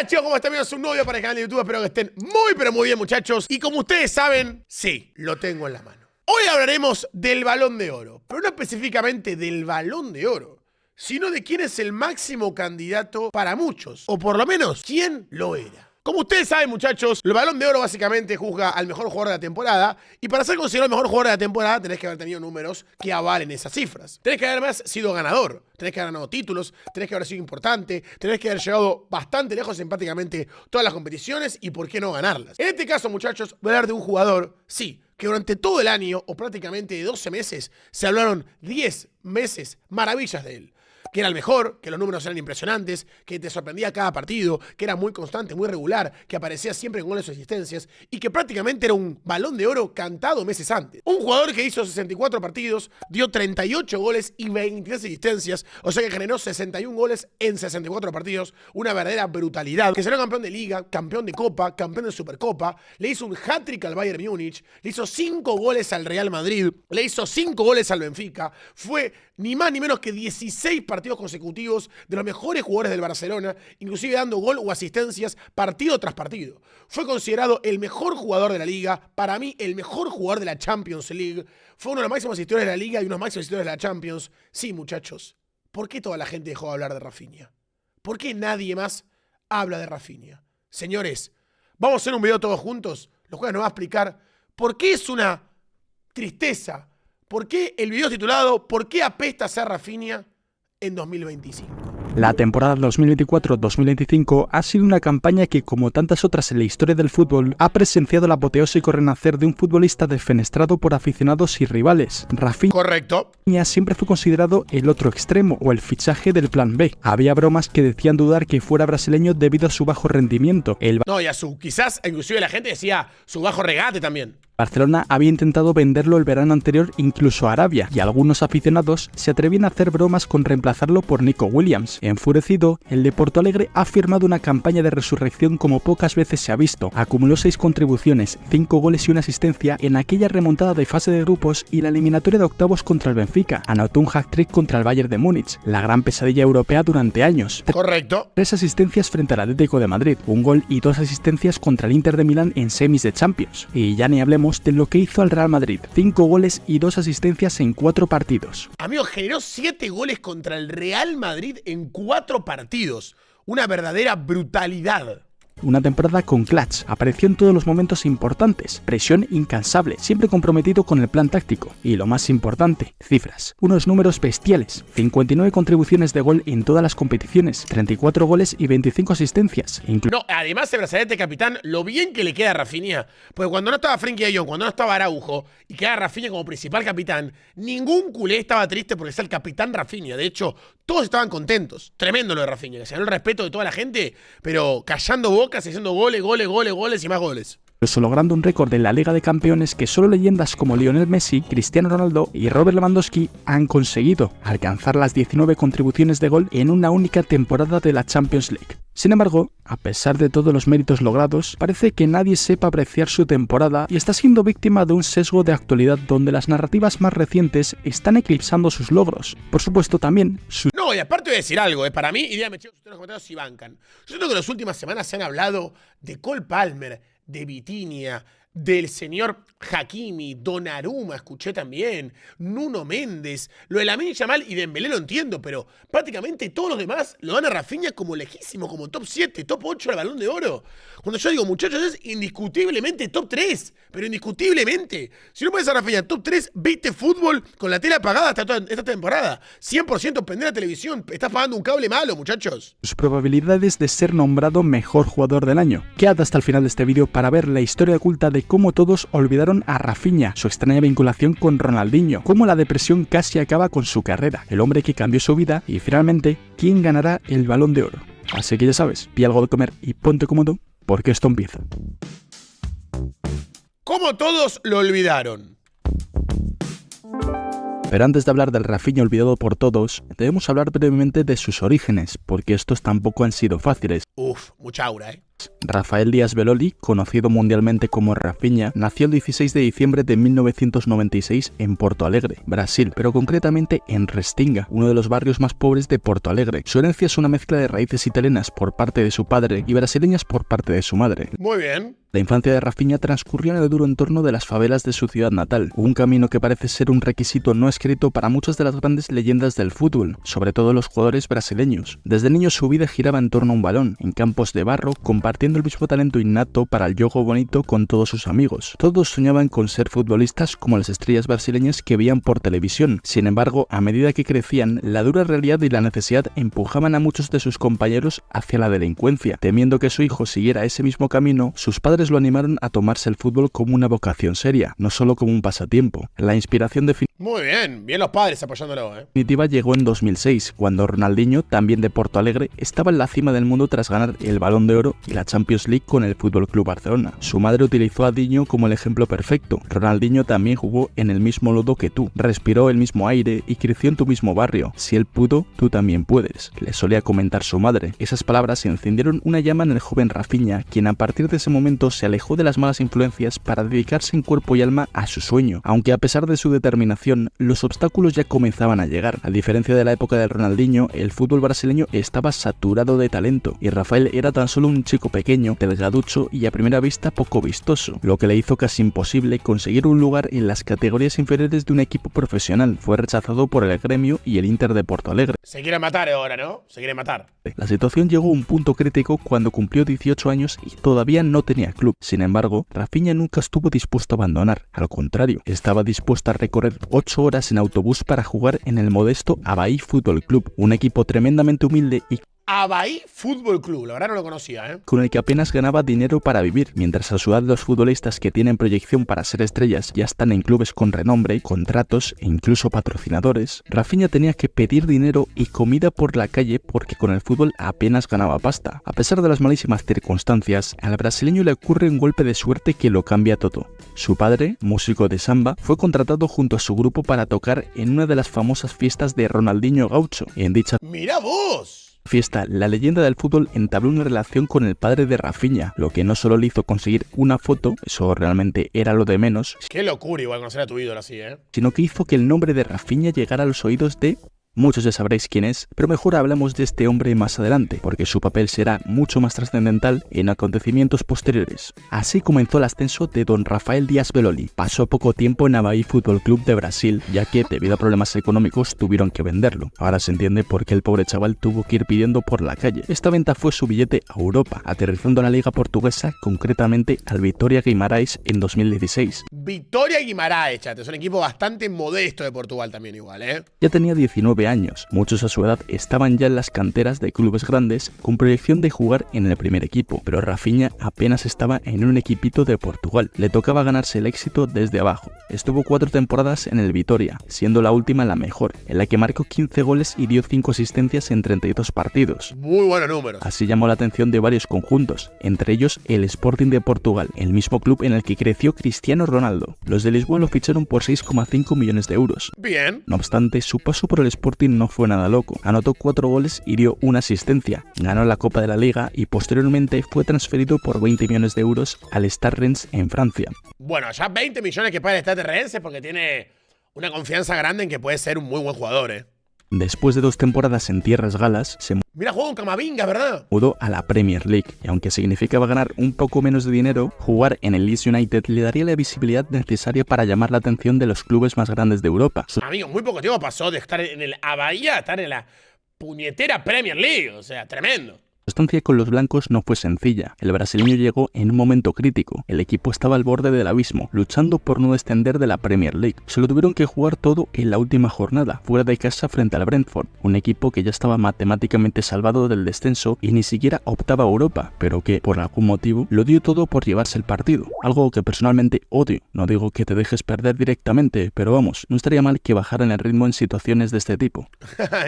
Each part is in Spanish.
Hola chicos, ¿cómo están? Bienvenidos a un nuevo video para el canal de YouTube. Espero que estén muy pero muy bien, muchachos. Y como ustedes saben, sí, lo tengo en la mano. Hoy hablaremos del Balón de Oro, pero no específicamente del Balón de Oro, sino de quién es el máximo candidato para muchos, o por lo menos, quién lo era. Como ustedes saben, muchachos, el Balón de Oro básicamente juzga al mejor jugador de la temporada, y para ser considerado el mejor jugador de la temporada tenés que haber tenido números que avalen esas cifras. Tenés que haber más sido ganador, tenés que haber ganado títulos, tenés que haber sido importante, tenés que haber llegado bastante lejos en prácticamente todas las competiciones y por qué no ganarlas. En este caso, muchachos, voy a hablar de un jugador, sí, que durante todo el año, o prácticamente de 12 meses, se hablaron 10 meses maravillas de él. Que era el mejor, que los números eran impresionantes, que te sorprendía cada partido, que era muy constante, muy regular, que aparecía siempre en goles o asistencias y que prácticamente era un Balón de Oro cantado meses antes. Un jugador que hizo 64 partidos, dio 38 goles y 23 asistencias, o sea que generó 61 goles en 64 partidos, una verdadera brutalidad. Que salió campeón de Liga, campeón de Copa, campeón de Supercopa, le hizo un hat-trick al Bayern Múnich, le hizo 5 goles al Real Madrid, le hizo 5 goles al Benfica, fue ni más ni menos que 16 partidos consecutivos de los mejores jugadores del Barcelona, inclusive dando gol o asistencias partido tras partido. Fue considerado el mejor jugador de la Liga, para mí el mejor jugador de la Champions League, fue uno de los máximos asistidores de la Liga y uno de los máximos asistidores de la Champions. Sí, muchachos, ¿por qué toda la gente dejó de hablar de Rafinha? ¿Por qué nadie más habla de Rafinha? Señores, vamos a hacer un video todos juntos, los cuales nos va a explicar por qué es una tristeza. ¿Por qué el video titulado ¿Por qué apesta ser Rafinha en 2025? La temporada 2024-2025 ha sido una campaña que, como tantas otras en la historia del fútbol, ha presenciado el apoteósico renacer de un futbolista defenestrado por aficionados y rivales. Rafinha Correcto. Siempre fue considerado el otro extremo o el fichaje del plan B. Había bromas que decían dudar que fuera brasileño debido a su bajo rendimiento. No, y a su, quizás, inclusive la gente decía su bajo regate también. Barcelona había intentado venderlo el verano anterior incluso a Arabia, y algunos aficionados se atrevían a hacer bromas con reemplazarlo por Nico Williams. Enfurecido, el de Porto Alegre ha firmado una campaña de resurrección como pocas veces se ha visto. Acumuló 6 contribuciones, 5 goles y una asistencia en aquella remontada de fase de grupos y la eliminatoria de octavos contra el Benfica. Anotó un hat-trick contra el Bayern de Múnich, la gran pesadilla europea durante años. Correcto. 3 asistencias frente al Atlético de Madrid, un gol y 2 asistencias contra el Inter de Milán en semis de Champions. Y ya ni hablemos de lo que hizo al Real Madrid, 5 goles y 2 asistencias en 4 partidos. Amigo, generó 7 goles contra el Real Madrid en 4 partidos. Una verdadera brutalidad. Una temporada con clutch, apareció en todos los momentos importantes, presión incansable, siempre comprometido con el plan táctico. Y lo más importante, cifras. Unos números bestiales, 59 contribuciones de gol en todas las competiciones, 34 goles y 25 asistencias. No, además el brazalete capitán, lo bien que le queda a Rafinha, porque cuando no estaba Frenkie de Jong, cuando no estaba Araujo, y queda Rafinha como principal capitán, ningún culé estaba triste porque es el capitán Rafinha. De hecho, todos estaban contentos. Tremendo lo de Rafinha, que se ganó el respeto de toda la gente, pero callando bocas, haciendo goles, goles, goles, goles y más goles. Incluso logrando un récord en la Liga de Campeones que solo leyendas como Lionel Messi, Cristiano Ronaldo y Robert Lewandowski han conseguido, alcanzar las 19 contribuciones de gol en una única temporada de la Champions League. Sin embargo, a pesar de todos los méritos logrados, parece que nadie sepa apreciar su temporada y está siendo víctima de un sesgo de actualidad donde las narrativas más recientes están eclipsando sus logros. Por supuesto también su... No, y aparte voy a decir algo, para mí, y díganme chicos, ustedes en los comentarios si bancan. Yo siento que en las últimas semanas se han hablado de Cole Palmer, de Vitinha, del señor Hakimi, Donnarumma, escuché también, Nuno Méndez, lo de Lamine Yamal y Dembélé lo entiendo, pero prácticamente todos los demás lo dan a Rafinha como lejísimo, como top 7, top 8 al Balón de Oro. Cuando yo digo, muchachos, es indiscutiblemente top 3, pero indiscutiblemente. Si no pones a Rafinha top 3, viste fútbol con la tele apagada hasta esta temporada. 100% prender la televisión, estás pagando un cable malo, muchachos. Sus probabilidades de ser nombrado mejor jugador del año. Quédate hasta el final de este vídeo para ver la historia oculta de cómo todos olvidaron a Rafinha, su extraña vinculación con Ronaldinho, cómo la depresión casi acaba con su carrera, el hombre que cambió su vida y finalmente, quién ganará el Balón de Oro. Así que ya sabes, pilla algo de comer y ponte cómodo, porque esto empieza. ¿Cómo todos lo olvidaron? Pero antes de hablar del Rafinha olvidado por todos, debemos hablar brevemente de sus orígenes, porque estos tampoco han sido fáciles. Uf, mucha aura, brasileñas. Rafael Díaz Beloli, conocido mundialmente como Rafinha, nació el 16 de diciembre de 1996 en Porto Alegre, Brasil, pero concretamente en Restinga, uno de los barrios más pobres de Porto Alegre. Su herencia es una mezcla de raíces italianas por parte de su padre y brasileñas por parte de su madre. Muy bien. La infancia de Rafinha transcurrió en el duro entorno de las favelas de su ciudad natal, un camino que parece ser un requisito no escrito para muchas de las grandes leyendas del fútbol, sobre todo los jugadores brasileños. Desde niño su vida giraba en torno a un balón, en campos de barro, compartiendo el mismo talento innato para el juego bonito con todos sus amigos. Todos soñaban con ser futbolistas como las estrellas brasileñas que veían por televisión. Sin embargo, a medida que crecían, la dura realidad y la necesidad empujaban a muchos de sus compañeros hacia la delincuencia. Temiendo que su hijo siguiera ese mismo camino, sus padres lo animaron a tomarse el fútbol como una vocación seria, no solo como un pasatiempo. La inspiración Muy bien los padres apoyándolo, definitiva llegó en 2006, cuando Ronaldinho, también de Porto Alegre, estaba en la cima del mundo tras ganar el Balón de Oro y la Champions League con el FC Barcelona. Su madre utilizó a Dinho como el ejemplo perfecto. Ronaldinho también jugó en el mismo lodo que tú, respiró el mismo aire y creció en tu mismo barrio. Si él pudo, tú también puedes, le solía comentar su madre. Esas palabras encendieron una llama en el joven Rafinha, quien a partir de ese momento se alejó de las malas influencias para dedicarse en cuerpo y alma a su sueño, aunque a pesar de su determinación, los obstáculos ya comenzaban a llegar. A diferencia de la época de Ronaldinho, el fútbol brasileño estaba saturado de talento, y Rafael era tan solo un chico pequeño, delgaducho y a primera vista poco vistoso, lo que le hizo casi imposible conseguir un lugar en las categorías inferiores de un equipo profesional. Fue rechazado por el Gremio y el Inter de Porto Alegre. Se quiere matar ahora, ¿no? Se quiere matar. La situación llegó a un punto crítico cuando cumplió 18 años y todavía no tenía club. Sin embargo, Rafinha nunca estuvo dispuesto a abandonar. Al contrario, estaba dispuesto a recorrer 8 horas en autobús para jugar en el modesto Avaí Fútbol Club, un equipo tremendamente humilde y Avaí Fútbol Club, la verdad no lo conocía, con el que apenas ganaba dinero para vivir, mientras a su edad los futbolistas que tienen proyección para ser estrellas ya están en clubes con renombre, contratos e incluso patrocinadores. Rafinha tenía que pedir dinero y comida por la calle porque con el fútbol apenas ganaba pasta. A pesar de las malísimas circunstancias, al brasileño le ocurre un golpe de suerte que lo cambia todo. Su padre, músico de samba, fue contratado junto a su grupo para tocar en una de las famosas fiestas de Ronaldinho Gaucho. En dicha ¡mira vos! fiesta, la leyenda del fútbol entabló una relación con el padre de Rafinha, lo que no solo le hizo conseguir una foto, eso realmente era lo de menos, Qué locura igual conocer a tu ídolo así, sino que hizo que el nombre de Rafinha llegara a los oídos de... Muchos ya sabréis quién es, pero mejor hablamos de este hombre más adelante, porque su papel será mucho más trascendental en acontecimientos posteriores. Así comenzó el ascenso de don Rafael Díaz Beloli. Pasó poco tiempo en Avaí Fútbol Club de Brasil, ya que debido a problemas económicos tuvieron que venderlo. Ahora se entiende por qué el pobre chaval tuvo que ir pidiendo por la calle. Esta venta fue su billete a Europa, aterrizando en la liga portuguesa, concretamente al Vitória Guimarães en 2016. Vitória Guimarães, chat, es un equipo bastante modesto de Portugal también igual, Ya tenía 19 años. Muchos a su edad estaban ya en las canteras de clubes grandes con proyección de jugar en el primer equipo, pero Rafinha apenas estaba en un equipito de Portugal. Le tocaba ganarse el éxito desde abajo. Estuvo 4 temporadas en el Vitória, siendo la última la mejor, en la que marcó 15 goles y dio 5 asistencias en 32 partidos. Muy buenos números. Así llamó la atención de varios conjuntos, entre ellos el Sporting de Portugal, el mismo club en el que creció Cristiano Ronaldo. Los de Lisboa lo ficharon por 6,5 millones de euros. Bien. No obstante, su paso por el Sporting no fue nada loco. Anotó 4 goles y dio una asistencia. Ganó la Copa de la Liga y posteriormente fue transferido por 20 millones de euros al Stade Reims en Francia. Bueno, ya 20 millones que paga el Stade Reims porque tiene una confianza grande en que puede ser un muy buen jugador, Después de 2 temporadas en tierras galas, se Mira, juega un Camavinga, ¿verdad? mudó a la Premier League, y aunque significaba ganar un poco menos de dinero, jugar en el Leeds United le daría la visibilidad necesaria para llamar la atención de los clubes más grandes de Europa. Amigo, muy poco tiempo pasó de estar en el Avaí a estar en la puñetera Premier League, o sea, tremendo. Su estancia con los blancos no fue sencilla. El brasileño llegó en un momento crítico. El equipo estaba al borde del abismo, luchando por no descender de la Premier League. Se lo tuvieron que jugar todo en la última jornada, fuera de casa frente al Brentford, un equipo que ya estaba matemáticamente salvado del descenso y ni siquiera optaba a Europa, pero que, por algún motivo, lo dio todo por llevarse el partido. Algo que personalmente odio. No digo que te dejes perder directamente, pero vamos, no estaría mal que bajaran el ritmo en situaciones de este tipo.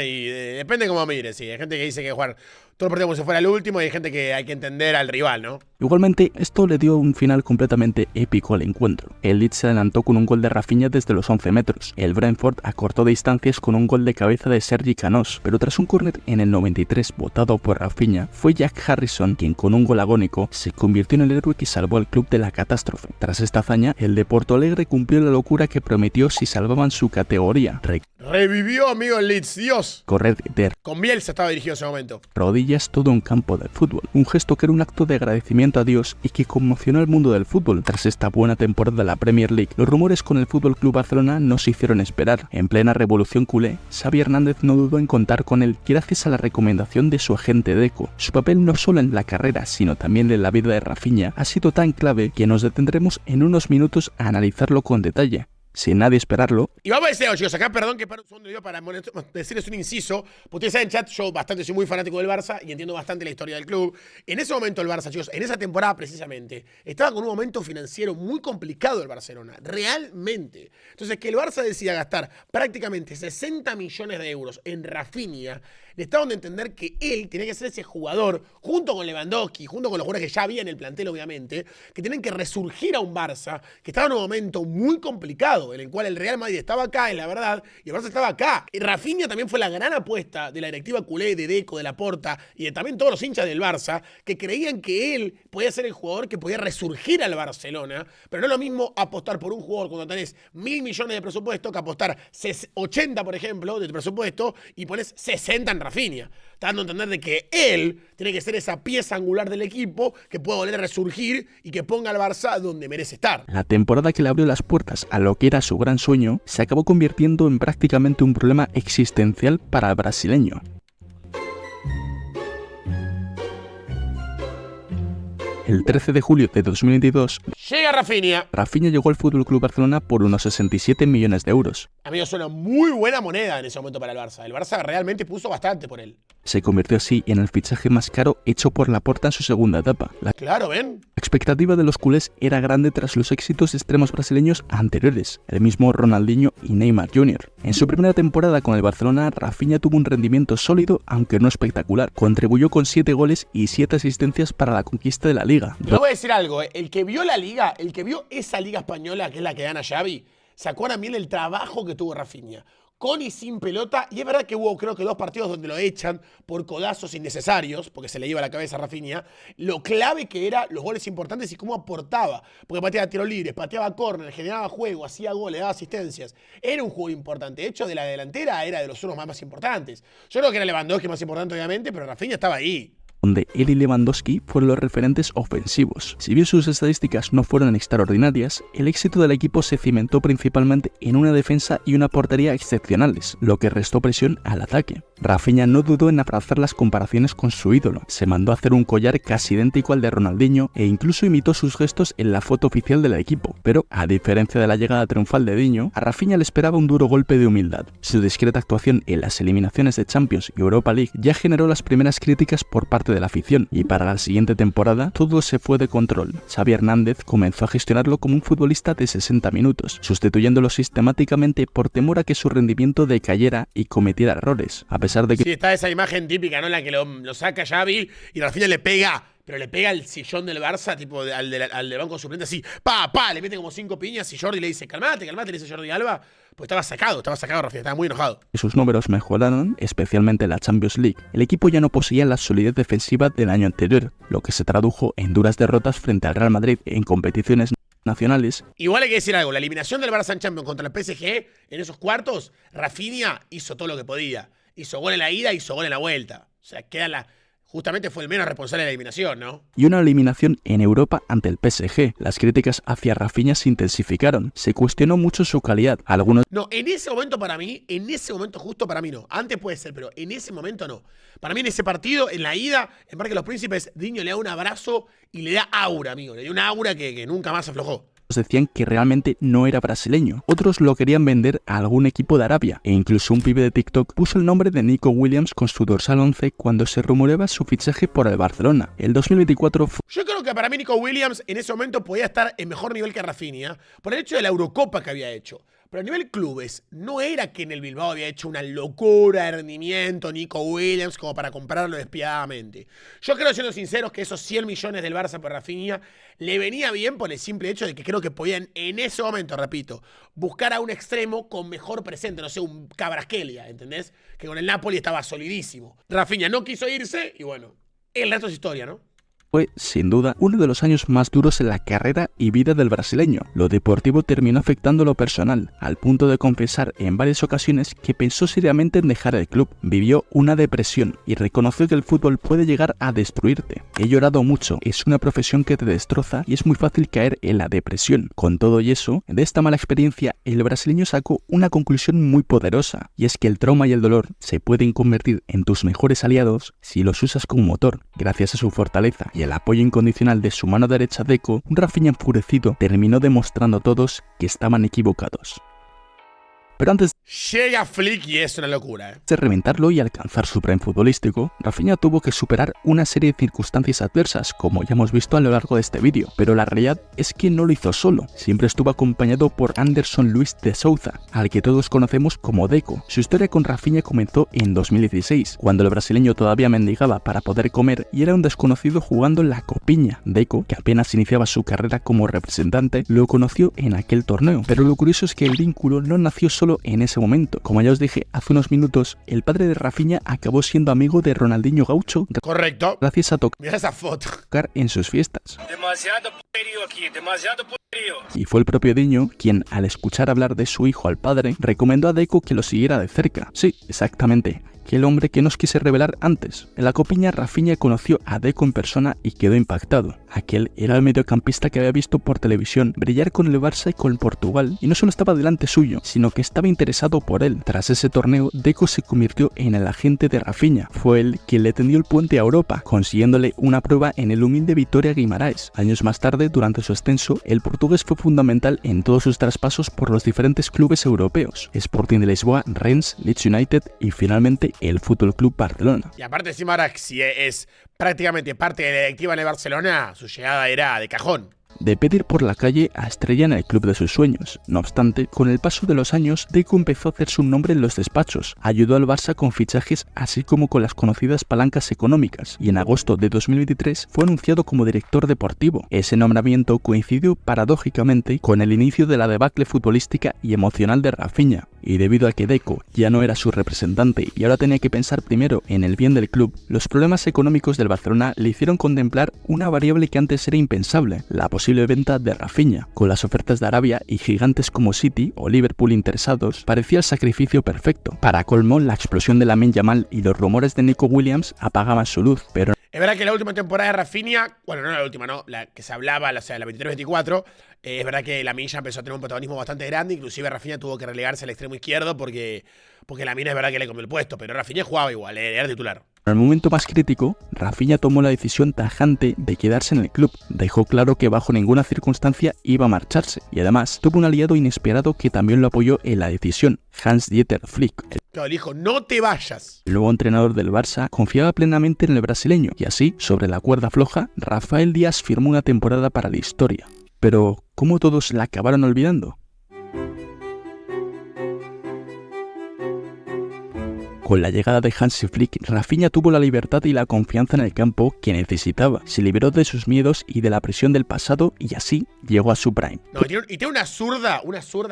Y depende cómo mires, sí. Hay gente que dice que jugar todo el partido como si fuera el último y hay gente que hay que entender al rival, ¿no? Igualmente, esto le dio un final completamente épico al encuentro. El Leeds se adelantó con un gol de Rafinha desde los 11 metros. El Brentford acortó distancias con un gol de cabeza de Sergi Canós, pero tras un córner en el 93 votado por Rafinha, fue Jack Harrison quien con un gol agónico se convirtió en el héroe que salvó al club de la catástrofe. Tras esta hazaña, el de Porto Alegre cumplió la locura que prometió si salvaban su categoría. Revivió, amigo, el Leeds, Dios. Correr de Con Bielsa estaba dirigido en ese momento. rodillas todo un campo de fútbol, un gesto que era un acto de agradecimiento a Dios y que conmocionó al mundo del fútbol. Tras esta buena temporada de la Premier League, los rumores con el FC Barcelona no se hicieron esperar. En plena revolución culé, Xavi Hernández no dudó en contar con él gracias a la recomendación de su agente Deco. Su papel no solo en la carrera, sino también en la vida de Rafinha ha sido tan clave que nos detendremos en unos minutos a analizarlo con detalle. Sin nadie esperarlo. Y vamos a decir algo, chicos, acá perdón que paro un segundo para decirles un inciso, porque ustedes saben, chat, yo soy muy fanático del Barça y entiendo bastante la historia del club. En ese momento el Barça, chicos, en esa temporada precisamente, estaba con un momento financiero muy complicado el Barcelona, realmente. Entonces, que el Barça decida gastar prácticamente 60 millones de euros en Rafinha, le está dando a entender que él tiene que ser ese jugador, junto con Lewandowski, junto con los jugadores que ya había en el plantel, obviamente, que tienen que resurgir a un Barça que estaba en un momento muy complicado, en el cual el Real Madrid estaba acá, en la verdad, y el Barça estaba acá. Y Rafinha también fue la gran apuesta de la directiva culé, de Deco, de Laporta, y de también todos los hinchas del Barça, que creían que él podía ser el jugador que podía resurgir al Barcelona, pero no es lo mismo apostar por un jugador cuando tenés 1.000 millones de presupuesto que apostar 80, por ejemplo, de tu presupuesto, y pones 60 en Rafinha. Está dando a entender de que él tiene que ser esa pieza angular del equipo que pueda volver a resurgir y que ponga al Barça donde merece estar. La temporada que le abrió las puertas a lo que era su gran sueño se acabó convirtiendo en prácticamente un problema existencial para el brasileño. El 13 de julio de 2022, Llega Rafinha llegó al FC Barcelona por unos 67 millones de euros. Amigo, es una muy buena moneda en ese momento para el Barça. El Barça realmente puso bastante por él. Se convirtió así en el fichaje más caro hecho por Laporta en su segunda etapa. La Claro, ¿ven? expectativa de los culés era grande tras los éxitos extremos brasileños anteriores, el mismo Ronaldinho y Neymar Jr. En su primera temporada con el Barcelona, Rafinha tuvo un rendimiento sólido, aunque no espectacular. Contribuyó con 7 goles y 7 asistencias para la conquista de la Liga. Yo voy a decir algo, el que vio la liga, el que vio esa liga española, que es la que gana Xavi, se acuerdan bien el trabajo que tuvo Rafinha. Con y sin pelota, y es verdad que hubo creo que 2 partidos donde lo echan por codazos innecesarios, porque se le iba la cabeza a Rafinha, lo clave que era los goles importantes y cómo aportaba, porque pateaba tiros libres, pateaba córner, generaba juego, hacía goles, daba asistencias, era un jugador importante, de hecho de la delantera era de los unos más importantes. Yo creo que era Lewandowski más importante obviamente, pero Rafinha estaba ahí. Donde él y Lewandowski fueron los referentes ofensivos. Si bien sus estadísticas no fueron extraordinarias, el éxito del equipo se cimentó principalmente en una defensa y una portería excepcionales, lo que restó presión al ataque. Rafinha no dudó en abrazar las comparaciones con su ídolo, se mandó a hacer un collar casi idéntico al de Ronaldinho e incluso imitó sus gestos en la foto oficial del equipo, pero a diferencia de la llegada triunfal de Diño, a Rafinha le esperaba un duro golpe de humildad. Su discreta actuación en las eliminaciones de Champions y Europa League ya generó las primeras críticas por parte de la afición, y para la siguiente temporada todo se fue de control. Xavi Hernández comenzó a gestionarlo como un futbolista de 60 minutos, sustituyéndolo sistemáticamente por temor a que su rendimiento decayera y cometiera errores, a pesar de que Sí, está esa imagen típica, ¿no? En la que lo saca Xavi y Rafinha le pega, pero le pega al sillón del Barça, tipo al de banco suplente, así, le mete como 5 piñas y Jordi le dice, calmate, le dice Jordi Alba, pues estaba sacado Rafinha, estaba muy enojado. sus números mejoraron, especialmente en la Champions League. El equipo ya no poseía la solidez defensiva del año anterior, lo que se tradujo en duras derrotas frente al Real Madrid en competiciones nacionales. Igual hay que decir algo, la eliminación del Barça en Champions contra el PSG, en esos cuartos, Rafinha hizo todo lo que podía. Hizo gol en la ida, hizo gol en la vuelta. O sea, justamente fue el menos responsable de la eliminación, ¿no? Y una eliminación en Europa ante el PSG. Las críticas hacia Rafinha se intensificaron. Se cuestionó mucho su calidad. Algunos No, en ese momento justo para mí no. Antes puede ser, pero en ese momento no. Para mí en ese partido, en la ida, en Parque de los Príncipes, Diño le da un abrazo y le da aura, amigo. Le dio una aura que nunca más aflojó. decían que realmente no era brasileño. Otros lo querían vender a algún equipo de Arabia, e incluso un pibe de TikTok puso el nombre de Nico Williams con su dorsal 11 cuando se rumoreaba su fichaje por el Barcelona. El 2024 fue... Yo creo que para mí Nico Williams en ese momento podía estar en mejor nivel que Rafinha por el hecho de la Eurocopa que había hecho. Pero a nivel clubes, no era que en el Bilbao había hecho una locura de rendimiento Nico Williams como para comprarlo despiadadamente. Yo creo, siendo sinceros, que esos 100 millones del Barça por Rafinha le venía bien por el simple hecho de que creo que podían en ese momento, repito, buscar a un extremo con mejor presente, no sé, un Kvaratskhelia, ¿entendés? Que con el Napoli estaba solidísimo. Rafinha no quiso irse y bueno, el resto es historia, ¿no? Fue, sin duda, uno de los años más duros en la carrera y vida del brasileño. Lo deportivo terminó afectando lo personal, al punto de confesar en varias ocasiones que pensó seriamente en dejar el club. Vivió una depresión y reconoció que el fútbol puede llegar a destruirte. He llorado mucho, es una profesión que te destroza y es muy fácil caer en la depresión. Con todo y eso, de esta mala experiencia, el brasileño sacó una conclusión muy poderosa, y es que el trauma y el dolor se pueden convertir en tus mejores aliados si los usas como motor. Gracias a su fortaleza y el apoyo incondicional de su mano derecha Deco, un Rafinha enfurecido terminó demostrando a todos que estaban equivocados. Pero antes Llega Flick y es una locura, de reventarlo y alcanzar su prime futbolístico, Rafinha tuvo que superar una serie de circunstancias adversas, como ya hemos visto a lo largo de este vídeo, pero la realidad es que no lo hizo solo, siempre estuvo acompañado por Anderson Luis de Souza, al que todos conocemos como Deco. Su historia con Rafinha comenzó en 2016, cuando el brasileño todavía mendigaba para poder comer y era un desconocido jugando en la Copiña. Deco, que apenas iniciaba su carrera como representante, lo conoció en aquel torneo, pero lo curioso es que el vínculo no nació solo en ese momento. Como ya os dije hace unos minutos, el padre de Rafinha acabó siendo amigo de Ronaldinho Gaucho correcto. gracias a Mira esa foto. tocar en sus fiestas. Demasiado puterío aquí, demasiado puterío. Y fue el propio Diño quien, al escuchar hablar de su hijo al padre, recomendó a Deco que lo siguiera de cerca. Sí, exactamente, aquel hombre que nos quise revelar antes. En la Copiña, Rafinha conoció a Deco en persona y quedó impactado. Aquel era el mediocampista que había visto por televisión brillar con el Barça y con Portugal, y no solo estaba delante suyo, sino que estaba interesado por él. Tras ese torneo, Deco se convirtió en el agente de Rafinha. Fue él quien le tendió el puente a Europa, consiguiéndole una prueba en el humilde Vitória Guimarães. Años más tarde, durante su ascenso, el portugués fue fundamental en todos sus traspasos por los diferentes clubes europeos: Sporting de Lisboa, Rennes, Leeds United y finalmente el Fútbol Club Barcelona. Y aparte encima ahora, si es prácticamente parte de la directiva en el Barcelona, su llegada era de cajón. De pedir por la calle a estrella en el club de sus sueños. No obstante, con el paso de los años, Deco empezó a hacerse un nombre en los despachos, ayudó al Barça con fichajes así como con las conocidas palancas económicas, y en agosto de 2023 fue anunciado como director deportivo. Ese nombramiento coincidió paradójicamente con el inicio de la debacle futbolística y emocional de Rafinha, y debido a que Deco ya no era su representante y ahora tenía que pensar primero en el bien del club, los problemas económicos del Barcelona le hicieron contemplar una variable que antes era impensable: la posible venta de Rafinha. Con las ofertas de Arabia y gigantes como City o Liverpool interesados, parecía el sacrificio perfecto. Para colmo, la explosión de Lamine Yamal y los rumores de Nico Williams apagaban su luz, pero Es verdad que la última temporada de Rafinha, bueno, no la última, no, la que se hablaba, o sea, la 23-24, es verdad que Lamine ya empezó a tener un protagonismo bastante grande, inclusive Rafinha tuvo que relegarse al extremo izquierdo porque Lamine es verdad que le comió el puesto, pero Rafinha jugaba igual, era titular. en el momento más crítico, Rafinha tomó la decisión tajante de quedarse en el club. Dejó claro que bajo ninguna circunstancia iba a marcharse, y además tuvo un aliado inesperado que también lo apoyó en la decisión: Hans-Dieter Flick. Claro, le dijo, no te vayas. El nuevo entrenador del Barça confiaba plenamente en el brasileño, y así, sobre la cuerda floja, Rafael Díaz firmó una temporada para la historia. Pero, ¿cómo todos la acabaron olvidando? Con la llegada de Hansi Flick, Rafinha tuvo la libertad y la confianza en el campo que necesitaba. Se liberó de sus miedos y de la presión del pasado y así llegó a su prime. No, y tiene una zurda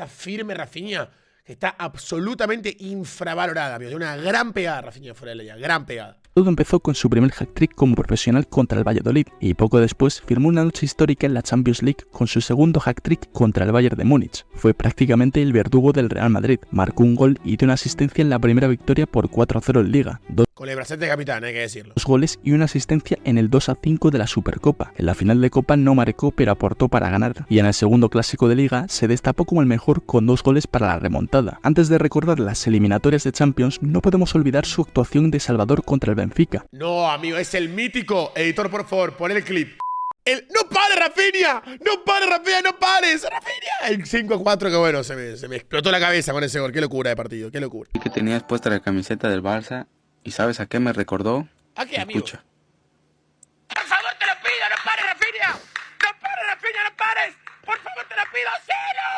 firme Rafinha, que está absolutamente infravalorada, amigo. Tiene una gran pegada Rafinha fuera de la liga, gran pegada. Todo empezó con su primer hat-trick como profesional contra el Valladolid, y poco después firmó una noche histórica en la Champions League con su segundo hat-trick contra el Bayern de Múnich. Fue prácticamente el verdugo del Real Madrid, marcó un gol y dio una asistencia en la primera victoria por 4-0 en Liga, Con el brazalete de capitán, hay que decirlo. 2 goles y una asistencia en el 2-5 de la Supercopa. En la final de Copa no marcó, pero aportó para ganar, y en el segundo clásico de Liga se destapó como el mejor con 2 goles para la remontada. Antes de recordar las eliminatorias de Champions, no podemos olvidar su actuación de Salvador contra el Benfica. No, amigo, es el mítico. Editor, por favor, pon el clip. ¡No pares, Rafinha! ¡No pares, Rafinha! ¡No pares! ¡Rafinha! El 5-4, que bueno, se me explotó la cabeza con ese gol. Qué locura de partido, qué locura. Que tenías puesta la camiseta del Barça y ¿sabes a qué me recordó? ¿A qué, amigo? Escucha. ¡Por favor, te lo pido! ¡No pares, Rafinha! ¡No pares, Rafinha! ¡No pares! ¡Por favor, te lo pido! ¡Cero!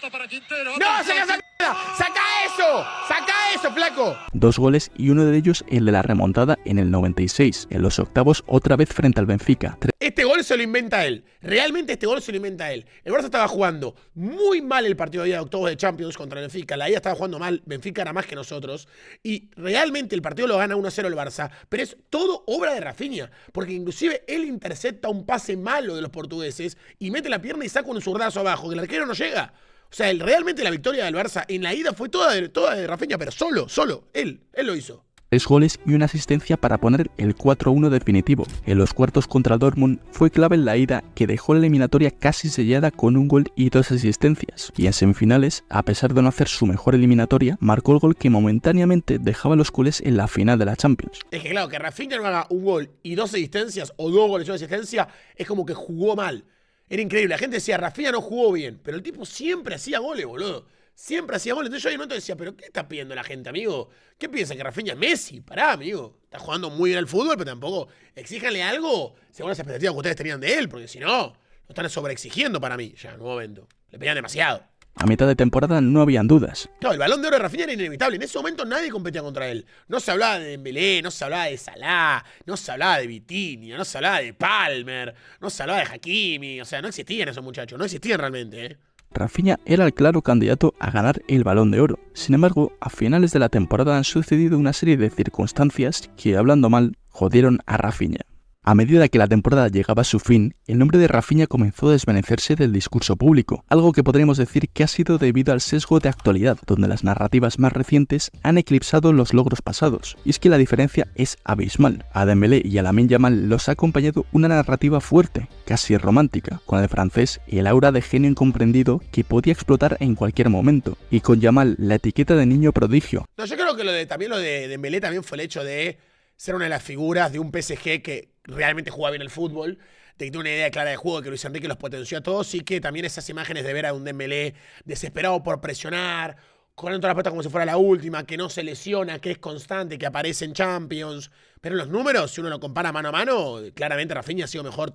¡No, saca esa mierda! ¡Saca eso! ¡Saca eso, flaco! 2 goles y uno de ellos el de la remontada en el 96, en los octavos otra vez frente al Benfica. Este gol se lo inventa él. Realmente este gol se lo inventa él. El Barça estaba jugando muy mal el partido de octavos de Champions contra el Benfica. La ida estaba jugando mal. Benfica era más que nosotros. Y realmente el partido lo gana 1-0 el Barça. Pero es todo obra de Rafinha. Porque inclusive él intercepta un pase malo de los portugueses y mete la pierna y saca un zurdazo abajo. Que el arquero no llega. O sea, realmente la victoria del Barça en la ida fue toda de Rafinha. Pero solo. Él lo hizo. 3 goles y una asistencia para poner el 4-1 definitivo. En los cuartos contra el Dortmund fue clave en la ida, que dejó la eliminatoria casi sellada con 1 gol y 2 asistencias. Y en semifinales, a pesar de no hacer su mejor eliminatoria, marcó el gol que momentáneamente dejaba a los culés en la final de la Champions. Es que claro, que Rafinha no haga 1 gol y 2 asistencias, o 2 goles y 1 asistencia, es como que jugó mal. Era increíble. La gente decía, Rafinha no jugó bien, pero el tipo siempre hacía goles, boludo. Siempre hacía goles. Entonces yo ahí en un momento decía, ¿pero qué está pidiendo la gente, amigo? ¿Qué piensa? ¿Que Rafinha es Messi? Pará, amigo. Está jugando muy bien al fútbol, pero tampoco exíjanle algo según las expectativas que ustedes tenían de él, porque si no, lo están sobreexigiendo para mí ya en un momento. Le pedían demasiado. A mitad de temporada no habían dudas. Claro, el Balón de Oro de Rafinha era inevitable. En ese momento nadie competía contra él. No se hablaba de Dembélé, no se hablaba de Salah, no se hablaba de Vitinha, no se hablaba de Palmer, no se hablaba de Hakimi. O sea, no existían esos muchachos. No existían realmente, ¿eh? Rafinha era el claro candidato a ganar el Balón de Oro. Sin embargo, a finales de la temporada han sucedido una serie de circunstancias que, hablando mal, jodieron a Rafinha. A medida que la temporada llegaba a su fin, el nombre de Rafinha comenzó a desvanecerse del discurso público, algo que podríamos decir que ha sido debido al sesgo de actualidad, donde las narrativas más recientes han eclipsado los logros pasados, y es que la diferencia es abismal. A Dembélé y a Lamine Yamal los ha acompañado una narrativa fuerte, casi romántica, con el francés el aura de genio incomprendido que podía explotar en cualquier momento, y con Yamal la etiqueta de niño prodigio. No, yo creo que también lo de Dembélé también fue el hecho de ser una de las figuras de un PSG que realmente juega bien el fútbol, de que tiene una idea clara de juego, que Luis Enrique los potenció a todos, y que también esas imágenes de ver a un Dembélé desesperado por presionar, corriendo toda la pelota como si fuera la última, que no se lesiona, que es constante, que aparece en Champions. Pero en los números, si uno lo compara mano a mano, claramente Rafinha ha tenido mejor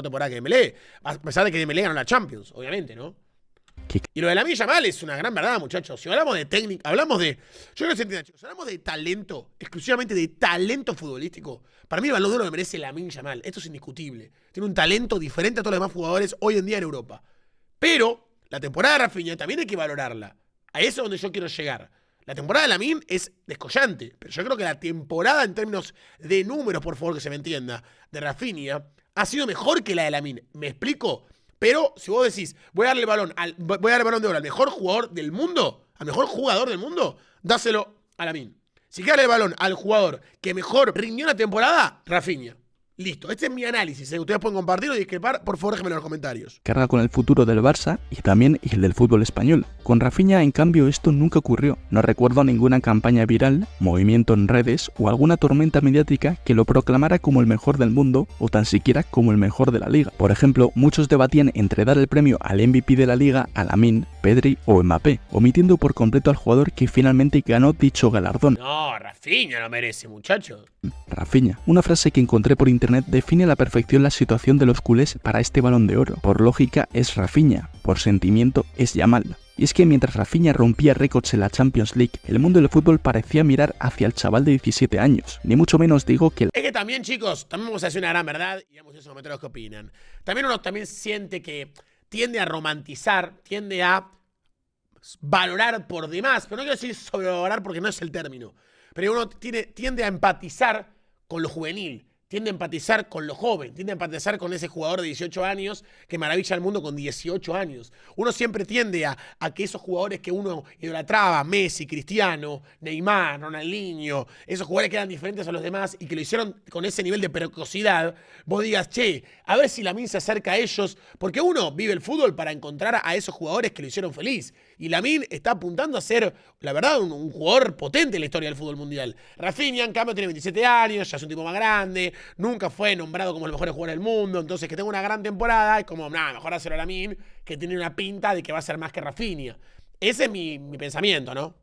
temporada que Dembélé, a pesar de que Dembélé ganó la Champions, obviamente, ¿no? Y lo de Lamine Yamal es una gran verdad, muchachos. Si hablamos de técnica, hablamos de... Yo creo que se entienda, chicos. Hablamos de talento, exclusivamente de talento futbolístico. Para mí el Balón de Oro lo merece Lamine Yamal. Esto es indiscutible. Tiene un talento diferente a todos los demás jugadores hoy en día en Europa. Pero la temporada de Rafinha también hay que valorarla. A eso es donde yo quiero llegar. La temporada de Lamine es descollante. Pero yo creo que la temporada en términos de números, por favor que se me entienda, de Rafinha, ha sido mejor que la de Lamine. ¿Me explico? Pero si vos decís, voy a darle el balón de oro al mejor jugador del mundo, al mejor jugador del mundo, dáselo a Lamine. Si quieres darle el balón al jugador que mejor rindió la temporada, Rafinha. Listo, este es mi análisis. Ustedes pueden compartirlo y discrepar, por favor déjenme en los comentarios. Carga con el futuro del Barça y también el del fútbol español. Con Rafinha, en cambio, esto nunca ocurrió. No recuerdo ninguna campaña viral, movimiento en redes o alguna tormenta mediática que lo proclamara como el mejor del mundo o tan siquiera como el mejor de la liga. Por ejemplo, muchos debatían entre dar el premio al MVP de la liga a Lamine, Pedri o Mbappé, omitiendo por completo al jugador que finalmente ganó dicho galardón. No, Rafinha lo merece, muchacho. Rafinha. Una frase que encontré por internet define a la perfección la situación de los culés para este Balón de Oro. Por lógica es Rafinha, por sentimiento es Yamal. Y es que mientras Rafinha rompía récords en la Champions League, el mundo del fútbol parecía mirar hacia el chaval de 17 años. Ni mucho menos digo que... Es que también, chicos, también vamos a decir una gran verdad y vamos a esos comentarios que opinan. También uno también siente que tiende a romantizar, tiende a valorar por demás, pero no quiero decir sobrevalorar porque no es el término. Pero uno tiende a empatizar con lo juvenil, tiende a empatizar con lo joven, tiende a empatizar con ese jugador de 18 años que maravilla al mundo con 18 años. Uno siempre tiende a que esos jugadores que uno idolatraba, Messi, Cristiano, Neymar, Ronaldinho, esos jugadores que eran diferentes a los demás y que lo hicieron con ese nivel de precocidad, vos digas, che, a ver si Lamine se acerca a ellos, porque uno vive el fútbol para encontrar a esos jugadores que lo hicieron feliz. Y Lamine está apuntando a ser, la verdad, un jugador potente en la historia del fútbol mundial. Rafinha, en cambio, tiene 27 años, ya es un tipo más grande, nunca fue nombrado como el mejor jugador del mundo, entonces que tenga una gran temporada es como, nada, mejor hacerlo a Lamine, que tiene una pinta de que va a ser más que Rafinha. Ese es mi pensamiento, ¿no?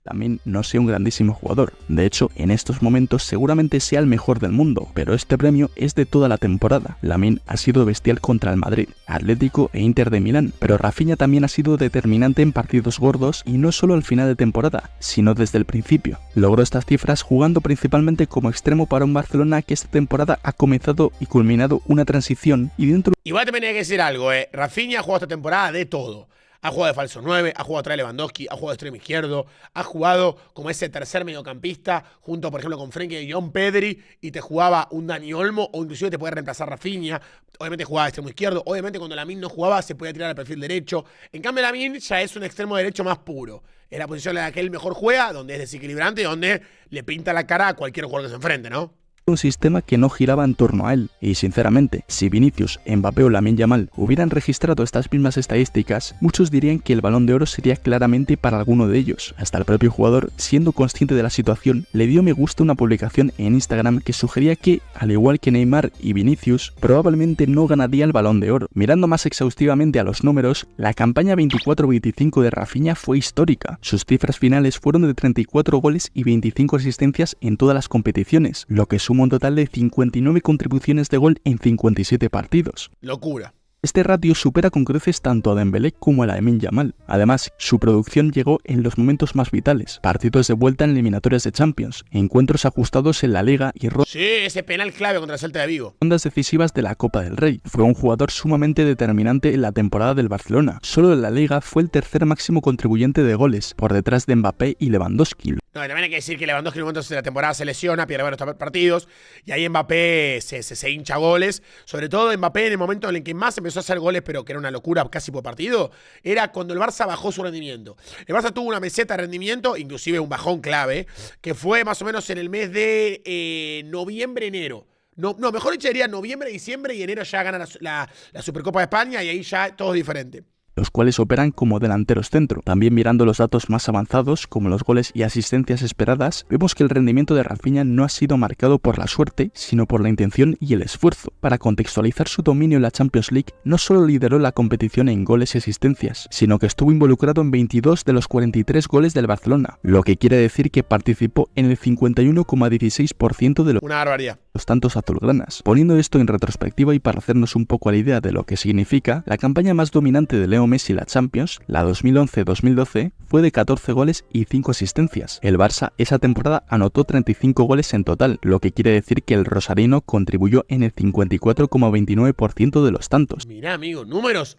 Lamine no sea un grandísimo jugador. De hecho, en estos momentos seguramente sea el mejor del mundo, pero este premio es de toda la temporada. Lamine ha sido bestial contra el Madrid, Atlético e Inter de Milán, pero Rafinha también ha sido determinante en partidos gordos y no solo al final de temporada, sino desde el principio. Logró estas cifras jugando principalmente como extremo para un Barcelona que esta temporada ha comenzado y culminado una transición y dentro... Igual te tenía que decir algo, Rafinha ha jugado esta temporada de todo. Ha jugado de falso 9, ha jugado atrás de Lewandowski, ha jugado de extremo izquierdo, ha jugado como ese tercer mediocampista, junto, por ejemplo, con Frenkie de Jong, Pedri, y te jugaba un Dani Olmo, o inclusive te puede reemplazar Rafinha. Obviamente jugaba de extremo izquierdo, obviamente cuando Lamine no jugaba se podía tirar al perfil derecho. En cambio, Lamine ya es un extremo derecho más puro. Es la posición en la que él mejor juega, donde es desequilibrante y donde le pinta la cara a cualquier jugador que se enfrente, ¿no? Un sistema que no giraba en torno a él, y sinceramente, si Vinicius, Mbappé o Lamine Yamal hubieran registrado estas mismas estadísticas, muchos dirían que el Balón de Oro sería claramente para alguno de ellos. Hasta el propio jugador, siendo consciente de la situación, le dio me gusta a una publicación en Instagram que sugería que, al igual que Neymar y Vinicius, probablemente no ganaría el Balón de Oro. Mirando más exhaustivamente a los números, la campaña 24-25 de Rafinha fue histórica. Sus cifras finales fueron de 34 goles y 25 asistencias en todas las competiciones, lo que suma un total de 59 contribuciones de gol en 57 partidos. Locura. Este ratio supera con creces tanto a Dembélé como a Lamine Yamal. Además, su producción llegó en los momentos más vitales, partidos de vuelta en eliminatorias de Champions, encuentros ajustados en la Liga y sí, ese penal clave contra el Celta de Vigo. Rondas decisivas de la Copa del Rey. Fue un jugador sumamente determinante en la temporada del Barcelona. Solo en la Liga fue el tercer máximo contribuyente de goles, por detrás de Mbappé y Lewandowski. No, también hay que decir que Lewandowski en un momento de la temporada se lesiona, pierde varios partidos, y ahí Mbappé se hincha goles. Sobre todo Mbappé en el momento en el que más empezó a hacer goles, pero que era una locura casi por partido, era cuando el Barça bajó su rendimiento. El Barça tuvo una meseta de rendimiento, inclusive un bajón clave, que fue más o menos en el mes de noviembre-enero. No, mejor dicho diría noviembre, diciembre, y enero ya gana la Supercopa de España, y ahí ya todo es diferente. Los cuales operan como delanteros centro. También mirando los datos más avanzados, como los goles y asistencias esperadas, vemos que el rendimiento de Rafinha no ha sido marcado por la suerte, sino por la intención y el esfuerzo. Para contextualizar su dominio en la Champions League, no solo lideró la competición en goles y asistencias, sino que estuvo involucrado en 22 de los 43 goles del Barcelona, lo que quiere decir que participó en el 51,16% de una barbaridad. Los tantos azulgranas. Poniendo esto en retrospectiva y para hacernos un poco a la idea de lo que significa, la campaña más dominante de Leo Messi en la Champions, la 2011-2012, fue de 14 goles y 5 asistencias. El Barça esa temporada anotó 35 goles en total, lo que quiere decir que el rosarino contribuyó en el 54,29% de los tantos. Mirá, amigo, números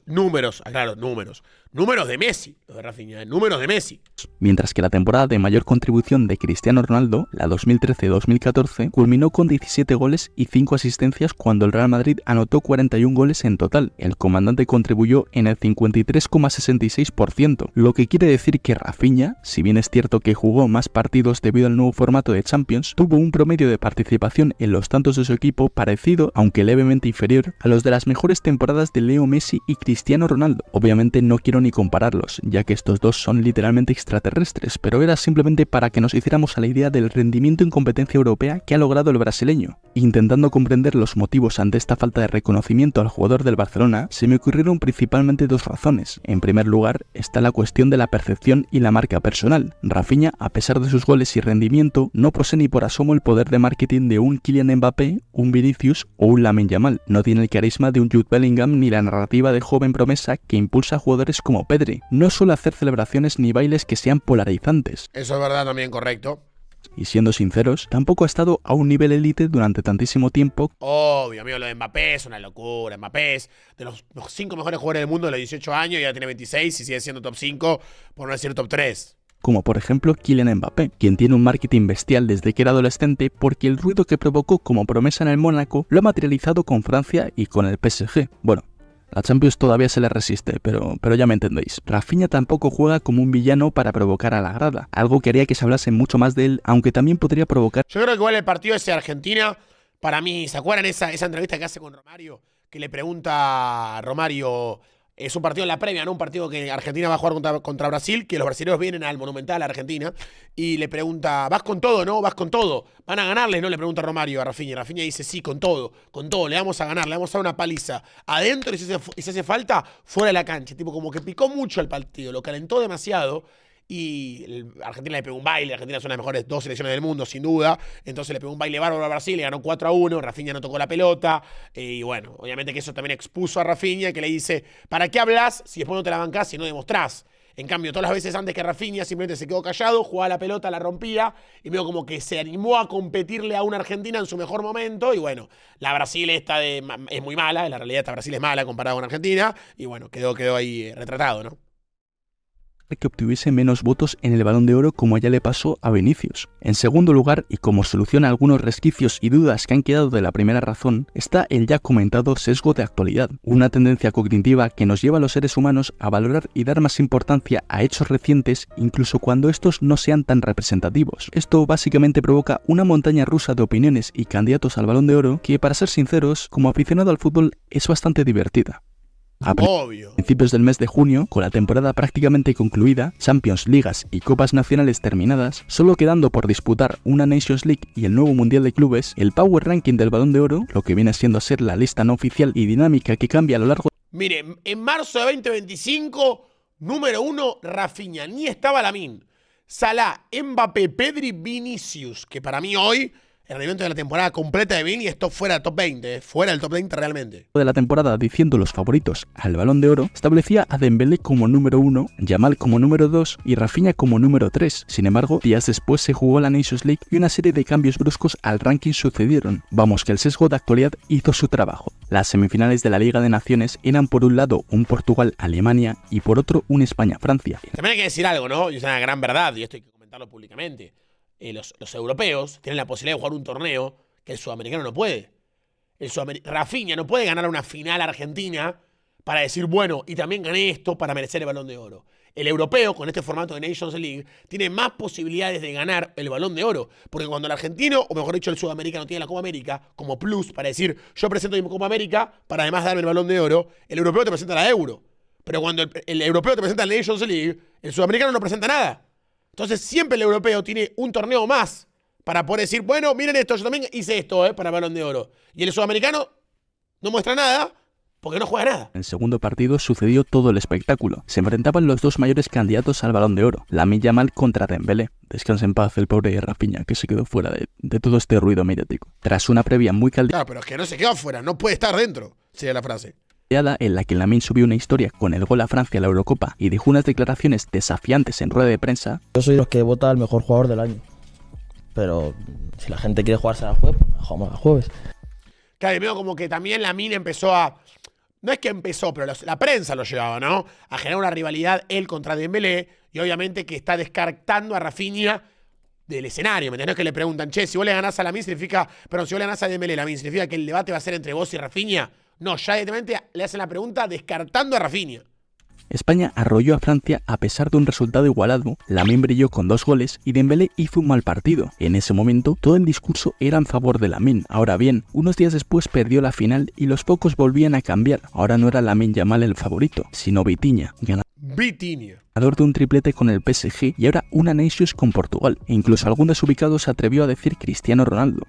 de Messi, lo de Rafinha, números de Messi. Mientras que la temporada de mayor contribución de Cristiano Ronaldo, la 2013-2014, culminó con 17 goles y 5 asistencias cuando el Real Madrid anotó 41 goles en total. El comandante contribuyó en el 53,66%, lo que quiere decir que Rafinha, si bien es cierto que jugó más partidos debido al nuevo formato de Champions, tuvo un promedio de participación en los tantos de su equipo parecido, aunque levemente inferior, a los de las mejores temporadas de Leo Messi y Cristiano Ronaldo. Obviamente no quiero ni compararlos, ya que estos dos son literalmente extraterrestres, pero era simplemente para que nos hiciéramos a la idea del rendimiento en competencia europea que ha logrado el brasileño. Intentando comprender los motivos ante esta falta de reconocimiento al jugador del Barcelona, se me ocurrieron principalmente dos razones. En primer lugar, está la cuestión de la percepción y la marca personal. Rafinha, a pesar de sus goles y rendimiento, no posee ni por asomo el poder de marketing de un Kylian Mbappé, un Vinicius o un Lamine Yamal. No tiene el carisma de un Jude Bellingham ni la narrativa de joven promesa que impulsa a jugadores como Pedri. No suele hacer celebraciones ni bailes que sean polarizantes. Eso es verdad también, correcto. Y siendo sinceros, tampoco ha estado a un nivel élite durante tantísimo tiempo. Obvio, amigo, lo de Mbappé es una locura. Mbappé es de los 5 mejores jugadores del mundo de los 18 años, ya tiene 26 y sigue siendo top 5, por no decir top 3. Como por ejemplo Kylian Mbappé, quien tiene un marketing bestial desde que era adolescente porque el ruido que provocó como promesa en el Mónaco lo ha materializado con Francia y con el PSG. Bueno, la Champions todavía se le resiste, pero ya me entendéis. Rafinha tampoco juega como un villano para provocar a la grada, algo que haría que se hablase mucho más de él, aunque también podría provocar... Yo creo que igual el partido ese de Argentina, para mí, ¿se acuerdan esa entrevista que hace con Romario? Que le pregunta a Romario... Es un partido en la previa, ¿no? Un partido que Argentina va a jugar contra Brasil, que los brasileños vienen al Monumental a Argentina, y le pregunta, ¿vas con todo, no? ¿Vas con todo? ¿Van a ganarles, no? Le pregunta Romario a Rafinha. Rafinha dice, sí, con todo, le vamos a ganar, le vamos a dar una paliza. Adentro, y si hace falta, fuera de la cancha. Tipo, como que picó mucho el partido, lo calentó demasiado, Argentina le pegó un baile. Argentina es una de las mejores 2 selecciones del mundo, sin duda. Entonces le pegó un baile bárbaro a Brasil, le ganó 4-1. Rafinha no tocó la pelota. Y bueno, obviamente que eso también expuso a Rafinha, que le dice, ¿para qué hablas si después no te la bancás, si no demostrás? En cambio, todas las veces antes que Rafinha simplemente se quedó callado, jugaba la pelota, la rompía, y veo como que se animó a competirle a una Argentina en su mejor momento. Y bueno, la Brasil es muy mala, en la realidad esta Brasil es mala comparada con Argentina, y bueno, quedó ahí retratado, ¿no? Que obtuviese menos votos en el Balón de Oro como ya le pasó a Vinicius. En segundo lugar, y como solución a algunos resquicios y dudas que han quedado de la primera razón, está el ya comentado sesgo de actualidad, una tendencia cognitiva que nos lleva a los seres humanos a valorar y dar más importancia a hechos recientes incluso cuando estos no sean tan representativos. Esto básicamente provoca una montaña rusa de opiniones y candidatos al Balón de Oro que, para ser sinceros, como aficionado al fútbol es bastante divertida. Obvio. A principios del mes de junio, con la temporada prácticamente concluida, Champions, Ligas y Copas Nacionales terminadas, solo quedando por disputar una Nations League y el nuevo Mundial de Clubes, el Power Ranking del Balón de Oro, lo que viene siendo a ser la lista no oficial y dinámica que cambia a lo largo. Mire, en marzo de 2025, número 1, Rafinha. Ni estaba Lamine. Salah, Mbappé, Pedri, Vinicius. Que para mí hoy, el rendimiento de la temporada completa de Vini, esto fuera del top 20. Fuera del top 20 realmente. De la temporada, diciendo los favoritos al Balón de Oro, establecía a Dembélé como número 1, Yamal como número 2 y Rafinha como número 3. Sin embargo, días después se jugó la Nations League y una serie de cambios bruscos al ranking sucedieron. Vamos, que el sesgo de actualidad hizo su trabajo. Las semifinales de la Liga de Naciones eran por un lado un Portugal-Alemania y por otro un España-Francia. También hay que decir algo, ¿no? Y es una gran verdad, y esto hay que comentarlo públicamente. Los europeos tienen la posibilidad de jugar un torneo que el sudamericano no puede. Rafinha no puede ganar una final argentina para decir, bueno, y también gané esto para merecer el Balón de Oro. El europeo, con este formato de Nations League, tiene más posibilidades de ganar el Balón de Oro. Porque cuando el argentino, o mejor dicho, el sudamericano, tiene la Copa América como plus para decir, yo presento mi Copa América para además darme el Balón de Oro, el europeo te presenta la Euro. Pero cuando el europeo te presenta la Nations League, el sudamericano no presenta nada. Entonces siempre el europeo tiene un torneo más para poder decir, bueno, miren esto, yo también hice esto para el Balón de Oro. Y el sudamericano no muestra nada porque no juega nada. En el segundo partido sucedió todo el espectáculo. Se enfrentaban los dos mayores candidatos al Balón de Oro, Lamine Yamal contra Dembélé. Descansa en paz el pobre Rafinha, que se quedó fuera de todo este ruido mediático. Tras una previa muy caldeada... Claro, pero es que no se quedó afuera, no puede estar dentro, sería la frase. En la que Lamine subió una historia con el gol a Francia en la Eurocopa y dejó unas declaraciones desafiantes en rueda de prensa. Yo soy los que vota al mejor jugador del año. Pero si la gente quiere jugarse al jueves, pues jugamos al jueves. Claro, y veo como que también Lamine empezó a... No es que empezó, pero la prensa lo llevaba, ¿no? A generar una rivalidad él contra Dembélé. Y obviamente que está descartando a Rafinha del escenario. ¿Me entiendes? Que le preguntan, che, si vos le ganás a Lamine significa... Perdón, si vos le ganás a Dembélé, Lamine, ¿significa que el debate va a ser entre vos y Rafinha? No, ya directamente le hacen la pregunta descartando a Rafinha. España arrolló a Francia a pesar de un resultado igualado. Lamine brilló con 2 goles y Dembélé hizo un mal partido. En ese momento, todo el discurso era en favor de Lamine. Ahora bien, unos días después perdió la final y los pocos volvían a cambiar. Ahora no era Lamine Yamal el favorito, sino Vitinha, ganador de un triplete con el PSG y ahora una Nations con Portugal. E incluso algún desubicado se atrevió a decir Cristiano Ronaldo.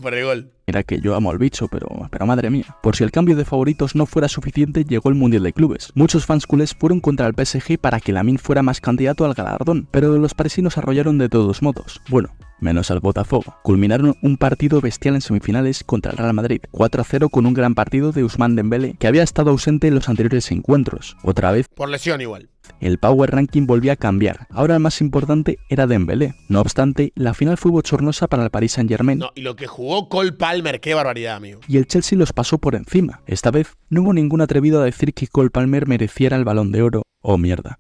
Por el gol. Mira que yo amo al bicho, pero madre mía. Por si el cambio de favoritos no fuera suficiente, llegó el Mundial de Clubes. Muchos fans culés fueron contra el PSG para que Lamine fuera más candidato al galardón, pero los parisinos arrollaron de todos modos. Bueno, menos al Botafogo. Culminaron un partido bestial en semifinales contra el Real Madrid, 4-0 con un gran partido de Ousmane Dembélé, que había estado ausente en los anteriores encuentros. Otra vez, por lesión igual. El Power Ranking volvía a cambiar. Ahora el más importante era Dembélé. No obstante, la final fue bochornosa para el Paris Saint-Germain. No, y lo que jugó Cole Palmer, qué barbaridad, amigo. Y el Chelsea los pasó por encima. Esta vez no hubo ningún atrevido a decir que Cole Palmer mereciera el Balón de Oro. Oh, mierda.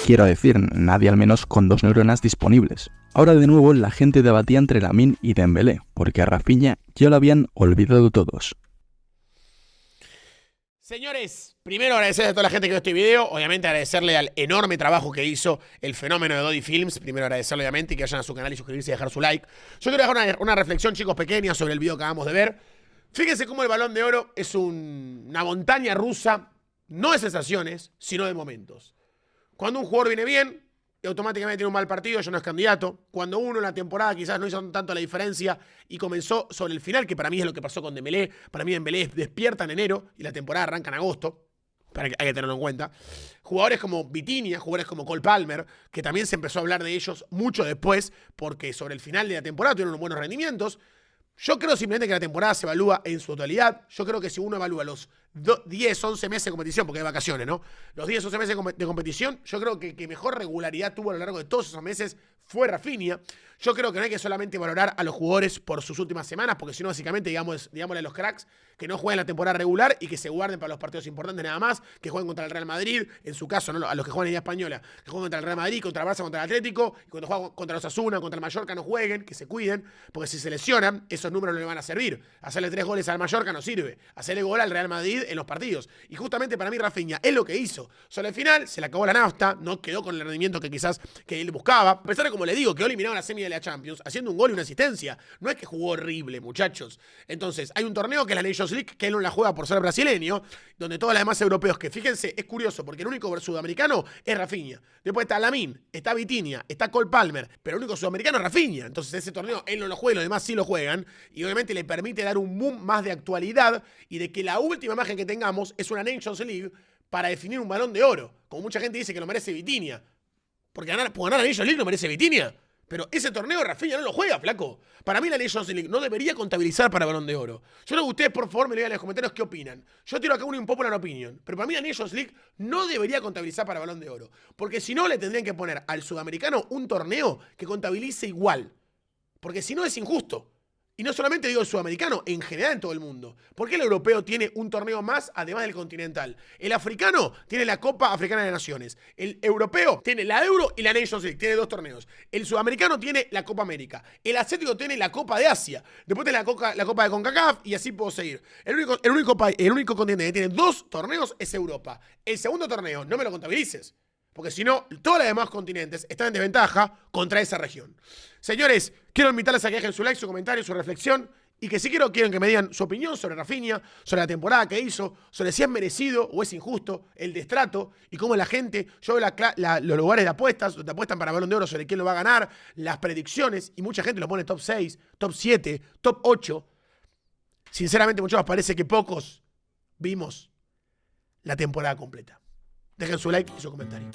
Quiero decir, nadie al menos con 2 neuronas disponibles. Ahora de nuevo la gente debatía entre Lamine y Dembélé, porque a Rafinha ya lo habían olvidado todos. Señores, primero agradecer a toda la gente que vio este video, obviamente agradecerle al enorme trabajo que hizo el fenómeno de Dodi Films, primero agradecerle obviamente y que vayan a su canal y suscribirse y dejar su like. Yo quiero dejar una reflexión, chicos, pequeña sobre el video que acabamos de ver. Fíjense cómo el Balón de Oro es una montaña rusa, no de sensaciones, sino de momentos. Cuando un jugador viene bien, automáticamente tiene un mal partido, ya no es candidato. Cuando uno en la temporada quizás no hizo tanto la diferencia y comenzó sobre el final, que para mí es lo que pasó con Dembélé. Para mí Dembélé despierta en enero y la temporada arranca en agosto. hay que tenerlo en cuenta. Jugadores como Vitinha, jugadores como Cole Palmer, que también se empezó a hablar de ellos mucho después, porque sobre el final de la temporada tuvieron unos buenos rendimientos. Yo creo simplemente que la temporada se evalúa en su totalidad. Yo creo que si uno evalúa los 10, 11 meses de competición, porque hay vacaciones, ¿no? Los 10, 11 meses de competición, yo creo que mejor regularidad tuvo a lo largo de todos esos meses fue Rafinha. Yo creo que no hay que solamente valorar a los jugadores por sus últimas semanas, porque si no, básicamente, digámosle a los cracks que no jueguen la temporada regular y que se guarden para los partidos importantes nada más, que jueguen contra el Real Madrid, en su caso, ¿no? A los que juegan en Liga Española, que jueguen contra el Real Madrid, contra el Barça, contra el Atlético, y cuando jueguen contra los Osasuna, contra el Mallorca, no jueguen, que se cuiden, porque si se lesionan, esos números no le van a servir. Hacerle 3 goles al Mallorca no sirve. Hacerle gol al Real Madrid en los partidos. Y justamente para mí Rafinha es lo que hizo. Solo al final se le acabó la nafta, no quedó con el rendimiento que quizás que él buscaba. A pesar de, como le digo, quedó eliminado en la semi de la Champions, haciendo un gol y una asistencia. No es que jugó horrible, muchachos. Entonces, hay un torneo que es la Nations League, que él no la juega por ser brasileño, donde todos los demás europeos, que fíjense, es curioso, porque el único sudamericano es Rafinha. Después está Lamine, está Vitinha, está Cole Palmer, pero el único sudamericano es Rafinha. Entonces, ese torneo él no lo juega y los demás sí lo juegan. Y obviamente le permite dar un boom más de actualidad y de que la última imagen que tengamos es una Nations League para definir un Balón de Oro. Como mucha gente dice que lo merece Vitinha. Porque por ganar la Nations League lo merece Vitinha. Pero ese torneo Rafinha no lo juega, flaco. Para mí la Nations League no debería contabilizar para Balón de Oro. Yo creo que ustedes, por favor, me digan en los comentarios qué opinan. Yo tiro acá una impopular opinion. Pero para mí la Nations League no debería contabilizar para Balón de Oro. Porque si no, le tendrían que poner al sudamericano un torneo que contabilice igual. Porque si no es injusto. Y no solamente digo el sudamericano, en general en todo el mundo. ¿Por qué el europeo tiene un torneo más además del continental? El africano tiene la Copa Africana de Naciones. El europeo tiene la Euro y la Nations League. Tiene 2 torneos. El sudamericano tiene la Copa América. El asiático tiene la Copa de Asia. Después tiene la Copa de CONCACAF y así puedo seguir. El único continente que tiene 2 torneos es Europa. El segundo torneo no me lo contabilices. Porque si no, todos los demás continentes están en desventaja contra esa región. Señores, quiero invitarles a que dejen su like, su comentario, su reflexión. Y que si quieren que me digan su opinión sobre Rafinha, sobre la temporada que hizo, sobre si es merecido o es injusto el destrato y cómo la gente, yo veo los lugares de apuestas, donde apuestan para Balón de Oro sobre quién lo va a ganar, las predicciones, y mucha gente lo pone top 6, top 7, top 8. Sinceramente, muchachos, parece que pocos vimos la temporada completa. Dejen su like y su comentario.